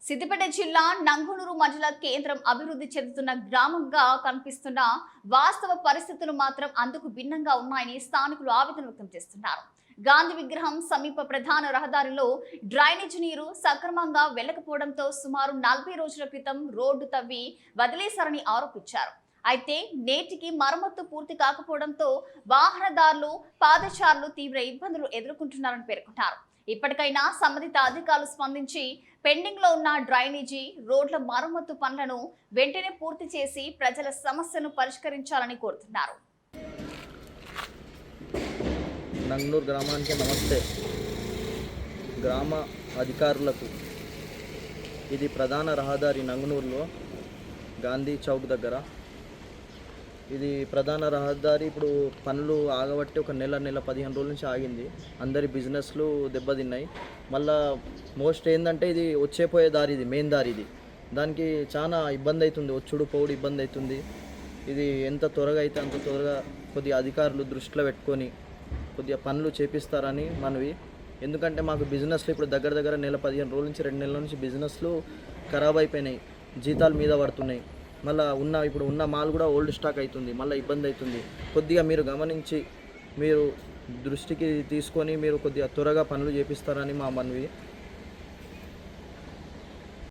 సిద్దిపేట జిల్లా నంగునూరు మండల కేంద్రం అభివృద్ధి చెందుతున్న గ్రామంగా కనిపిస్తున్న వాస్తవ పరిస్థితులు మాత్రం అందుకు భిన్నంగా ఉన్నాయని స్థానికులు ఆవేదన వ్యక్తం చేస్తున్నారు. గాంధీ విగ్రహం సమీప ప్రధాన రహదారిలో డ్రైనేజ్ నీరు సక్రమంగా వెళ్లకపోవడంతో సుమారు 40 రోజుల క్రితం రోడ్డు తవ్వి వదిలేశారని ఆరోపించారు. అయితే నేటికి మరమ్మత్తు పూర్తి కాకపోవడంతో వాహనదారులు పాదచారులు తీవ్ర ఇబ్బందులు ఎదుర్కొంటున్నారని పేర్కొన్నారు. ఇప్పటికైనా సంబంధిత అధికారులు స్పందించి పెండింగ్ లో ఉన్న డ్రైనేజీ రోడ్ల మరమ్మతు పనులను వెంటనే పూర్తి చేసి ప్రజల సమస్యను పరిష్కరించాలని కోరుతున్నారు. నంగనూరు గ్రామానికి నమస్తే. గ్రామ అధికారులకు ఇది ప్రధాన రహదారి నంగనూరులో గాంధీ చౌక్ దగ్గర. ఇది ప్రధాన రహదారి. ఇప్పుడు పనులు ఆగబట్టి ఒక నెల 15 రోజుల నుంచి ఆగింది. అందరి బిజినెస్లు దెబ్బతిన్నాయి. మళ్ళా మోస్ట్ ఏంటంటే ఇది వచ్చేపోయే దారి, ఇది మెయిన్ దారి. ఇది దానికి చాలా ఇబ్బంది అవుతుంది, వచ్చుడు పోవుడు ఇబ్బంది అవుతుంది. ఇది ఎంత త్వరగా అయితే అంత త్వరగా కొద్దిగా అధికారులు దృష్టిలో పెట్టుకొని కొద్దిగా పనులు చేపిస్తారని మనవి. ఎందుకంటే మాకు బిజినెస్లు ఇప్పుడు దగ్గర 15 రోజుల నుంచి 2 నెలల నుంచి బిజినెస్లు ఖరాబ్ అయిపోయినాయి, జీతాల మీద పడుతున్నాయి. మళ్ళీ ఇప్పుడు ఉన్న మాల్ కూడా ఓల్డ్ స్టాక్ అవుతుంది, మళ్ళీ ఇబ్బంది అవుతుంది. కొద్దిగా మీరు గమనించి మీరు దృష్టికి తీసుకొని మీరు కొద్దిగా త్వరగా పనులు చేపిస్తారని మా మనవి.